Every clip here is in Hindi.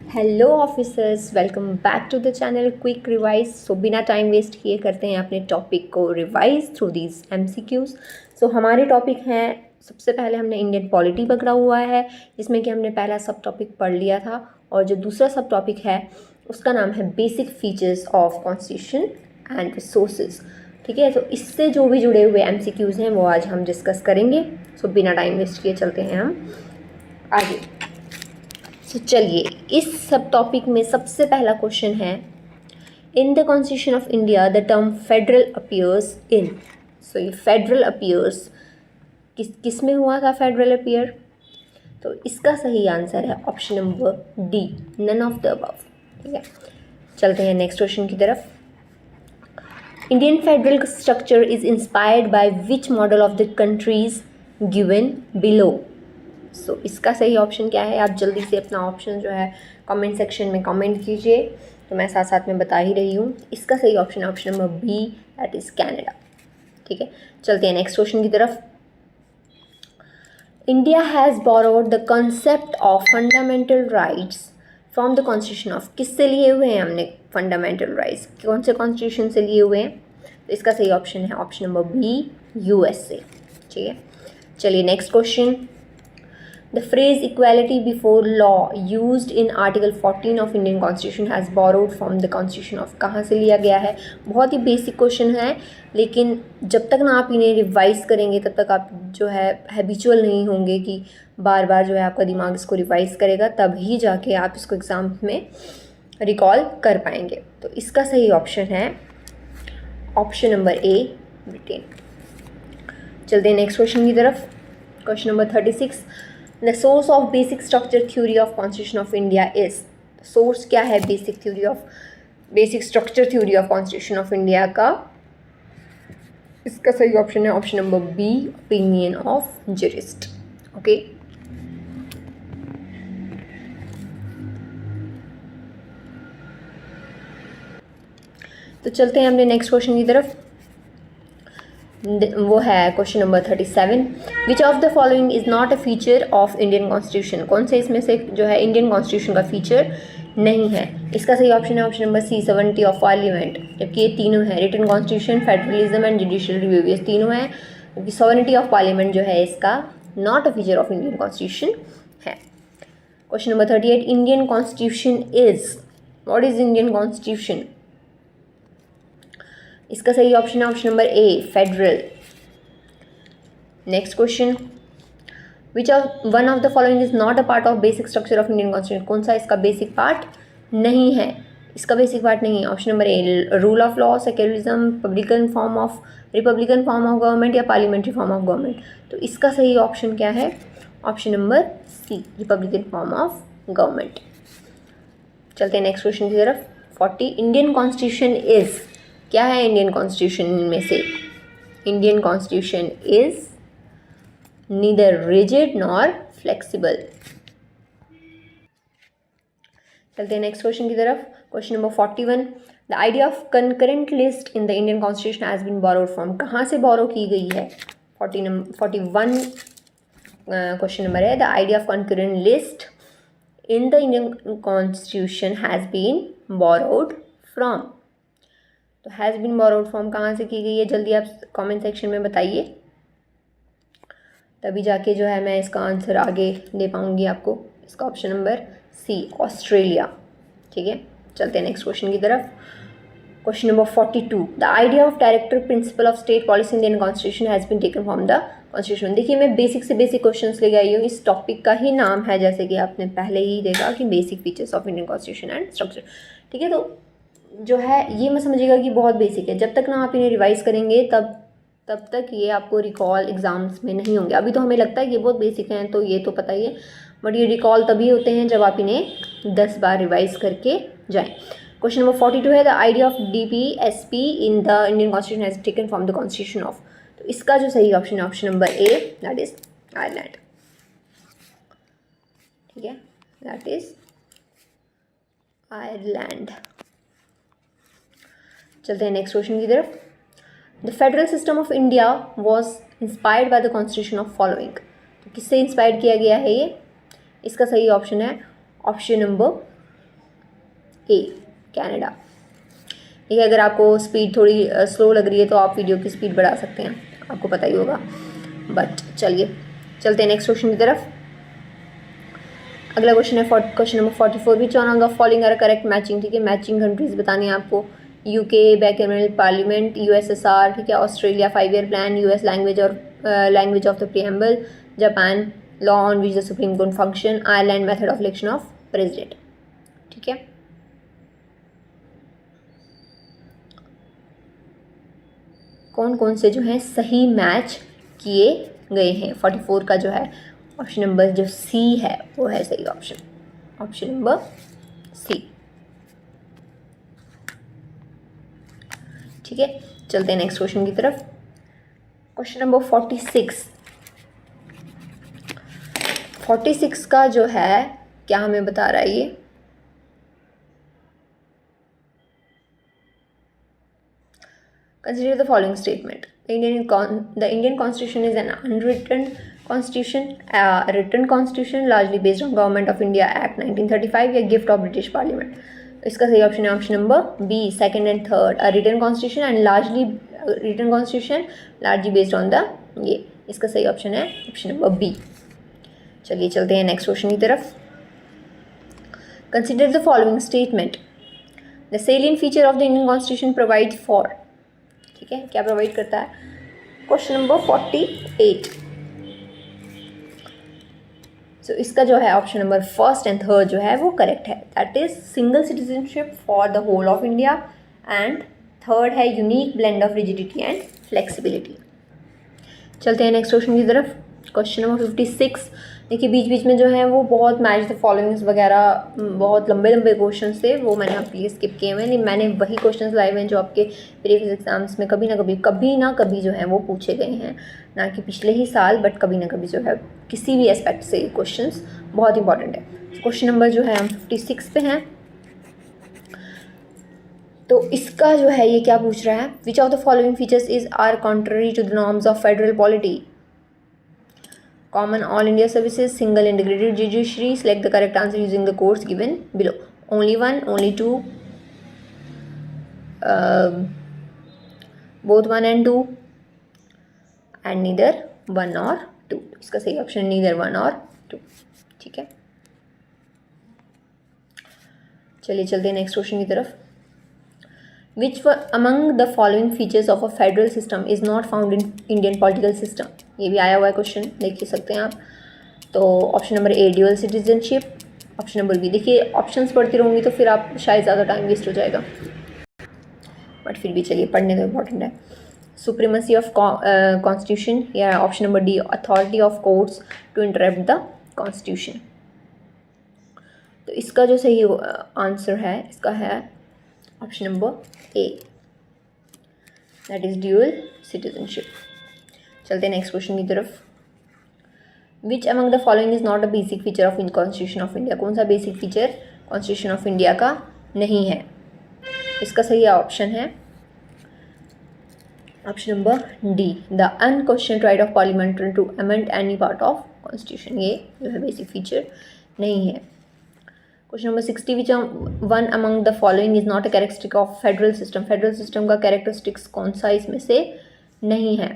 Hello officers, welcome back to the channel quick revise. So बिना टाइम वेस्ट किए करते हैं अपने टॉपिक को revise through these MCQs. So हमारे टॉपिक हैं, सबसे पहले हमने इंडियन पॉलिटी पकड़ा हुआ है, जिसमें कि हमने पहला सब टॉपिक पढ़ लिया था, और जो दूसरा सब टॉपिक है उसका नाम है basic features of constitution and resources. ठीक है, तो इससे जो भी जुड़े हुए एमसीक्यूज हैं वो आज हम डिस्कस करेंगे। सो बिना टाइम वेस्ट किए चलते हैं हम आगे। तो चलिए, इस सब टॉपिक में सबसे पहला क्वेश्चन है, in the constitution of India the term federal appears in. So ये फेडरल अपीयर्स किस में हुआ था फेडरल अपीयर? तो इसका सही आंसर है option number D, none of the above. ठीक है, चलते हैं नेक्स्ट क्वेश्चन की तरफ। Indian federal structure is inspired by which model of the countries given below. So इसका सही ऑप्शन क्या है? आप जल्दी से अपना ऑप्शन जो है कमेंट सेक्शन में कमेंट कीजिए, तो मैं साथ साथ में बता ही रही हूँ। इसका सही ऑप्शन है option number B, that is Canada. ठीक है, चलते हैं नेक्स्ट क्वेश्चन की तरफ। India has borrowed the concept of fundamental rights from the constitution of. किससे लिए हुए हैं हमने फंडामेंटल राइट्स? कौन से कॉन्स्टिट्यूशन से लिए हुए हैं? तो इसका सही ऑप्शन है ऑप्शन नंबर बी, यूएसए। ठीक है, चलिए next question. The phrase equality before law used in Article 14 of Indian Constitution has borrowed from the Constitution of। कहाँ से लिया गया है? बहुत ही बेसिक क्वेश्चन है, लेकिन जब तक ना आप इन्हें रिवाइज करेंगे तब तक आप जो है हैबिचुअल नहीं होंगे कि बार बार जो है आपका दिमाग इसको रिवाइज करेगा, तभी जाके आप इसको एग्ज़ाम में रिकॉल कर पाएंगे। तो इसका सही ऑप्शन है ऑप्शन नंबर ए, ब्रिटेन। चलते हैं नेक्स्ट क्वेश्चन की तरफ। Question number 36, The source of basic structure theory of Constitution of India is। Source क्या है basic structure theory of constitution of India का? इसका सही ऑप्शन है option number B, opinion of jurist. Okay, तो चलते हैं अपने नेक्स्ट क्वेश्चन की तरफ। वो है question number 37, which of the following is not a feature of Indian constitution. कौन से इसमें से जो है इंडियन कॉन्स्टिट्यूशन का फीचर नहीं है? इसका सही ऑप्शन है option number C, sovereignty of parliament. जबकि ये तीनों है, written constitution, federalism and judicial review, ये तीनों हैं। जबकि सॉवरेनिटी ऑफ पार्लियामेंट जो है इसका not a feature of Indian constitution है। Question number 38, Indian constitution is. What is Indian constitution? इसका सही ऑप्शन है option number A, federal. Next question, which of one of the following is not a part of basic structure of Indian constitution. कौन सा इसका बेसिक पार्ट नहीं है? इसका बेसिक पार्ट नहीं है option number A, rule of law, secularism, republican form of government या पार्लियामेंट्री फॉर्म ऑफ गवर्नमेंट। तो इसका सही ऑप्शन क्या है? Option number C, republican form of government. चलते हैं नेक्स्ट क्वेश्चन की तरफ। 40, इंडियन कॉन्स्टिट्यूशन इज। क्या है इंडियन कॉन्स्टिट्यूशन में से? Indian constitution is neither rigid nor flexible. चलते हैं नेक्स्ट क्वेश्चन की तरफ। Question number 41, the idea of concurrent list in the Indian constitution has been borrowed from. कहाँ से बोरो की गई है? 41 क्वेश्चन नंबर है, the idea of concurrent list in the Indian constitution has been borrowed from. तो हैज़ बीन बोरोड फ्रॉम कहाँ से की गई है? जल्दी आप कमेंट सेक्शन में बताइए, तभी जाके जो है मैं इसका आंसर आगे दे पाऊँगी आपको। इसका ऑप्शन नंबर सी, ऑस्ट्रेलिया। ठीक है, चलते हैं नेक्स्ट क्वेश्चन की तरफ। Question number 42, the idea of director principle of state policy in Indian constitution has been taken from the constitution. देखिए, मैं बेसिक से बेसिक क्वेश्चंस लेके आई हूँ। इस टॉपिक का ही नाम है, जैसे कि आपने पहले ही देखा कि basic features of Indian constitution and structure. ठीक है, तो जो है ये मत समझिएगा कि बहुत बेसिक है। जब तक ना आप इन्हें रिवाइज करेंगे तब तक ये आपको रिकॉल एग्जाम्स में नहीं होंगे। अभी तो हमें लगता है कि ये बहुत बेसिक हैं, तो ये तो पता ही है, बट ये रिकॉल तभी होते हैं जब आप इन्हें 10 बार रिवाइज करके जाएं। क्वेश्चन नंबर 42 है, the idea of DPSP in the Indian constitution has taken from the constitution of. तो इसका जो सही ऑप्शन है option number A, that is Ireland. ठीक है, दैट इज आयरलैंड। चलते हैं नेक्स्ट क्वेश्चन की तरफ। The federal system of India was inspired by the constitution of following. तो किससे इंस्पायर्ड किया गया है ये? इसका सही ऑप्शन है ऑप्शन नंबर ए कनाडा। ठीक है, अगर आपको स्पीड थोड़ी स्लो लग रही है तो आप वीडियो की स्पीड बढ़ा सकते हैं, आपको पता ही होगा। बट चलिए चलते हैं नेक्स्ट क्वेश्चन की तरफ। अगला क्वेश्चन है question number 44, which one of the following are correct matching. ठीक है, मैचिंग कंट्रीज बतानी है आपको। यूके बैकमेल पार्लियामेंट, यूएसएसआर, ठीक है, Australia 5 year plan, US language of the preamble, Japan law on which the supreme court function, Ireland method of election of president. ठीक है, कौन कौन से जो हैं सही मैच किए गए हैं। 44 का जो है ऑप्शन नंबर जो सी है वो है सही ऑप्शन, ऑप्शन नंबर सी। ठीक है, चलते हैं नेक्स्ट क्वेश्चन की तरफ। क्वेश्चन नंबर 46 का जो है क्या हमें बता रहा है ये, consider the following statement. The Indian Constitution is an unwritten constitution, a written constitution largely based on Government of India Act 1935 या gift of British Parliament. इसका सही ऑप्शन है option number B, second and third, a written constitution and largely based on the ये, इसका सही ऑप्शन है ऑप्शन नंबर बी। चलिए चलते हैं नेक्स्ट क्वेश्चन की तरफ। Consider the following statement. The salient feature of the Indian Constitution provides for, ठीक है, क्या प्रोवाइड करता है। क्वेश्चन नंबर 48, सो इसका जो है option number first and third जो है वो करेक्ट है। That is single citizenship for the whole of India, and third है unique blend of rigidity and flexibility. चलते हैं नेक्स्ट क्वेश्चन की तरफ। क्वेश्चन नंबर 56, देखिए बीच बीच में जो है वो बहुत मैच द फॉलोइंग्स वगैरह बहुत लंबे लंबे क्वेश्चंस थे, वो मैंने आपके लिए स्किप किए हुए हैं। मैंने वही क्वेश्चंस लाए हुए हैं जो आपके प्रीवियस एग्जाम्स में कभी ना कभी जो है वो पूछे गए हैं, ना कि पिछले ही साल बट कभी ना कभी जो है किसी भी एस्पेक्ट से क्वेश्चंस बहुत इंपॉर्टेंट है। क्वेश्चन नंबर जो है हम 56 पे हैं, तो इसका जो है ये क्या पूछ रहा है, which of the following features is are contrary to the norms of federal polity. Common all India services, single integrated judiciary. Select the correct answer using the codes given below. Only one, only two, both 1 and 2, and neither 1 or 2. इसका सही ऑप्शन neither 1 or 2। ठीक है, चलिए चलते हैं नेक्स्ट क्वेश्चन की तरफ। Which among the following features of a federal system is not found in Indian political system? ये भी आया हुआ है क्वेश्चन, देख सकते हैं आप। तो option number A dual citizenship, option number B, देखिए ऑप्शंस पढ़ती रहूँगी तो फिर आप शायद ज़्यादा टाइम वेस्ट हो जाएगा, बट फिर भी चलिए पढ़ने तो इम्पोर्टेंट है। सुप्रीमेसी ऑफ कॉन्स्टिट्यूशन, या option number D authority of courts to interpret the constitution. तो इसका जो सही आंसर है इसका है option number A, that is dual citizenship. चलते हैं नेक्स्ट क्वेश्चन की तरफ। Which among the following is not a basic feature of constitution of India. कौन सा basic feature constitution of India का नहीं है। इसका सही ऑप्शन है option number D, the अनक्वेश्चनड right of parliament to amend any part of constitution. ये जो है बेसिक फीचर नहीं है। Question number 60, which one among the following is not a characteristic of federal system. Federal system का कैरेक्टरिस्टिक्स कौन सा इसमें से नहीं है।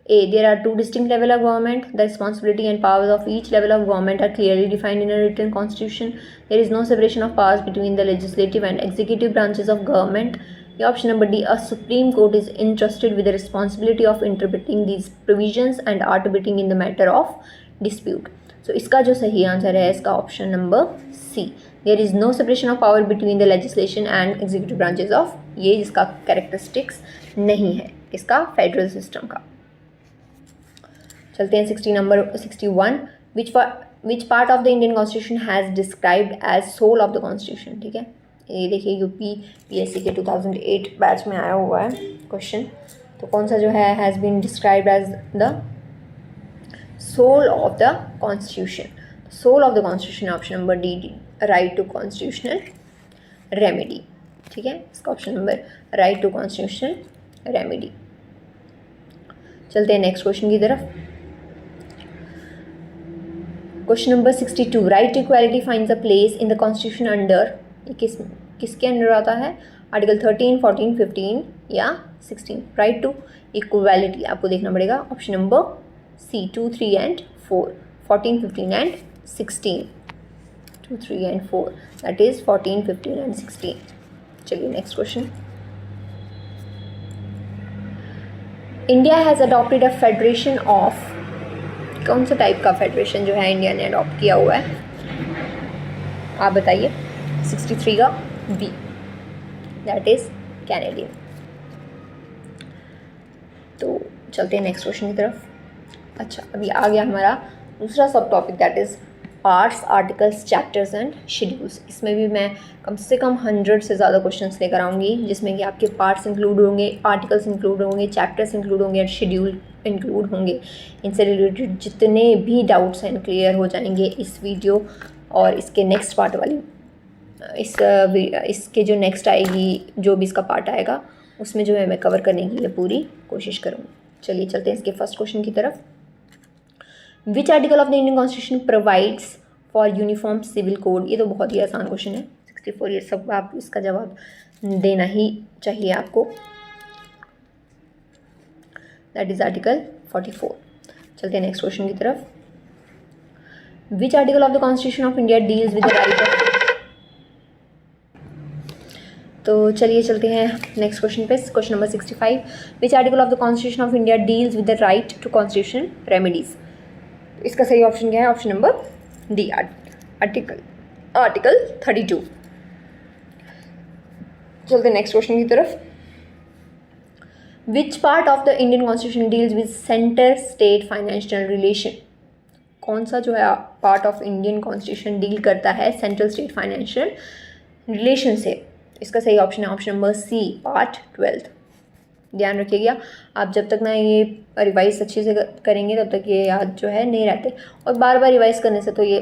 A, there are 2 distinct level of government, the responsibility and powers of each level of government are clearly defined in a written constitution, there is no separation of powers between the legislative and executive branches of government. या option number D, a supreme court is entrusted with the responsibility of interpreting these provisions and arbitrating in the matter of dispute. So इसका जो सही आंसर है इसका option number C, there is no separation of power between the legislation and executive branches of, ये जिसका कैरेक्टरिस्टिक्स नहीं है इसका फेडरल सिस्टम का। चलते हैं 61, which part of the Indian constitution has described as soul of the constitution. ठीक है, ये देखिए यूपी पीएससी के 2008 बैच में आया हुआ है क्वेश्चन। तो कौन सा जो है has been described as the soul of the constitution. Soul of the constitution option number D, right to constitutional remedy. ठीक है, इसका option number right to constitutional remedy. चलते हैं नेक्स्ट क्वेश्चन की तरफ। Question number 62, right to equality finds a place in the constitution under, किसके अंडर आता है? आर्टिकल 13, 14, 15 या 16। राइट टू इक्वालिटी आपको देखना पड़ेगा। Option number C 2, 3 and 4, 14, 15 and 16, 2, 3 and 4, that is 14, 15 and 16। चलिए next question. India has adopted a federation of, कौन सा टाइप का फेडरेशन जो है इंडिया ने अडॉप्ट किया हुआ है, आप बताइए। 63 का बी, दैट इज कैनेडियन। तो चलते हैं नेक्स्ट क्वेश्चन की तरफ। अच्छा, अभी आ गया हमारा दूसरा सब topic, that is parts, articles, chapters and schedules. इसमें भी मैं कम से कम 100 से ज़्यादा क्वेश्चंस लेकर आऊँगी, जिसमें कि आपके पार्ट्स इंक्लूड होंगे, आर्टिकल्स इंक्लूड होंगे, चैप्टर्स इंक्लूड होंगे और शेड्यूल इंक्लूड होंगे। इनसे रिलेटेड जितने भी डाउट्स हैं क्लियर हो जाएंगे इस वीडियो और इसके नेक्स्ट पार्ट वाली, इसके जो नेक्स्ट आएगी, जो भी इसका पार्ट आएगा उसमें जो है मैं कवर करने की पूरी कोशिश करूँगी। चलिए चलते हैं इसके फर्स्ट क्वेश्चन की तरफ। Which article of the Indian constitution provides for uniform civil code? ये तो बहुत ही आसान क्वेश्चन है, 64, ये सब आप इसका जवाब देना ही चाहिए आपको। That is article 44। चलते हैं नेक्स्ट क्वेश्चन की तरफ। Which article of the constitution of India deals with the right of, तो चलिए चलते हैं नेक्स्ट क्वेश्चन पे। Question number 65। Which article of the constitution of India deals with the right to constitution remedies? इसका सही ऑप्शन क्या है? Option number D, article 32। चलते हैं नेक्स्ट क्वेश्चन की तरफ। Which part of the Indian constitution deals with centre state financial relation? कौन सा जो है part of Indian constitution deal करता है सेंट्रल स्टेट फाइनेंशियल रिलेशन से? इसका सही ऑप्शन है ऑप्शन नंबर सी, पार्ट 12। ध्यान रखिएगा, आप जब तक ना ये रिवाइज अच्छे से करेंगे तब तक ये याद जो है नहीं रहते, और बार बार रिवाइज करने से तो ये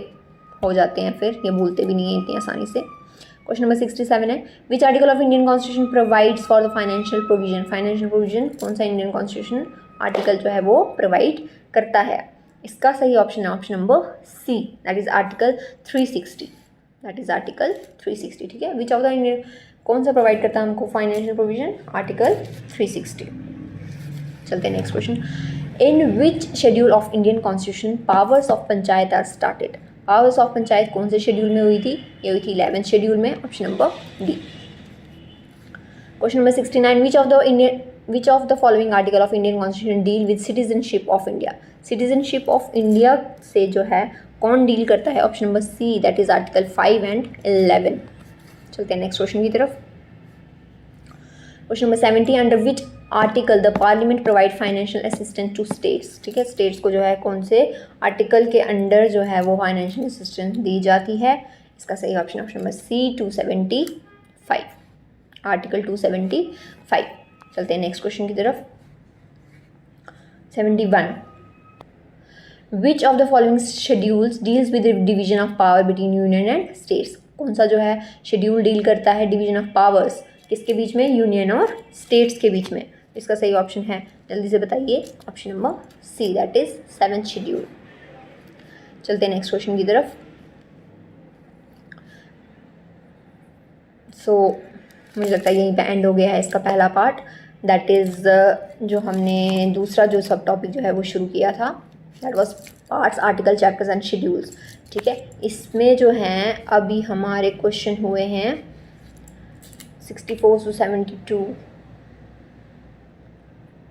हो जाते हैं, फिर ये भूलते भी नहीं हैं इतनी आसानी से। क्वेश्चन नंबर 67 है। विच article of Indian constitution provides for the financial provision? Financial provision कौन सा इंडियन कॉन्स्टिट्यूशन आर्टिकल जो है वो प्रोवाइड करता है? इसका सही ऑप्शन है option number C, that is article 360। That is article 360, ठीक है। विच ऑफ द इंडियन, कौन सा प्रोवाइड करता है हमको फाइनेंशियल प्रोविजन? आर्टिकल 360। चलते हैं next question. In which schedule of Indian constitution powers of panchayat are started? Powers of panchayat कौन से शेड्यूल में हुई थी? ये हुई थी 11th शेड्यूल में, option number D. Question number 69। Which of the following article of Indian constitution deal with citizenship of India? Citizenship of India से जो है कौन डील करता है? Option number C, that is article 5 and 11। चलते हैं नेक्स्ट क्वेश्चन की तरफ। Question number 70। Under which article the parliament provide financial assistance to states? ठीक है, स्टेट्स को जो है कौन से आर्टिकल के अंडर जो है वो फाइनेंशियल असिस्टेंस दी जाती है? इसका सही option option number C, 275, article 275। चलते हैं नेक्स्ट क्वेश्चन की तरफ। 71। Which of the following schedules deals with the division of power between union and states? कौन सा जो है शेड्यूल डील करता है डिवीजन ऑफ पावर्स किसके बीच में? यूनियन और स्टेट्स के बीच में। इसका सही ऑप्शन है, जल्दी से बताइए, option number C, that is 7th schedule. चलते हैं नेक्स्ट क्वेश्चन की तरफ। मुझे लगता है यहीं पे एंड हो गया है इसका पहला पार्ट, दैट इज़ जो हमने दूसरा जो सब टॉपिक जो है वो शुरू किया था, that was parts, article, chapters and schedules. ठीक है, इसमें जो हैं अभी हमारे क्वेश्चन हुए हैं 64 से 72,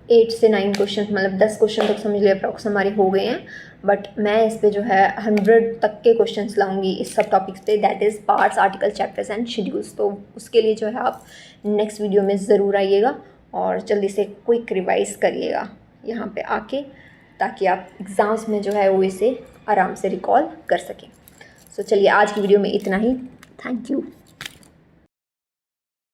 8 से 9 क्वेश्चन, मतलब 10 क्वेश्चन तक समझ लिया अप्रॉक्स हमारे हो गए हैं। बट मैं इस पे जो है 100 तक के क्वेश्चंस लाऊंगी इस सब टॉपिक्स पे, that is parts, article, chapters and schedules. तो उसके लिए जो है आप नेक्स्ट वीडियो में ज़रूर आइएगा और जल्दी से क्विक रिवाइज करिएगा यहाँ पे आके, ताकि आप एग्ज़ाम्स में जो है वो इसे आराम से रिकॉल कर सकें। सो चलिए आज की वीडियो में इतना ही। Thank you.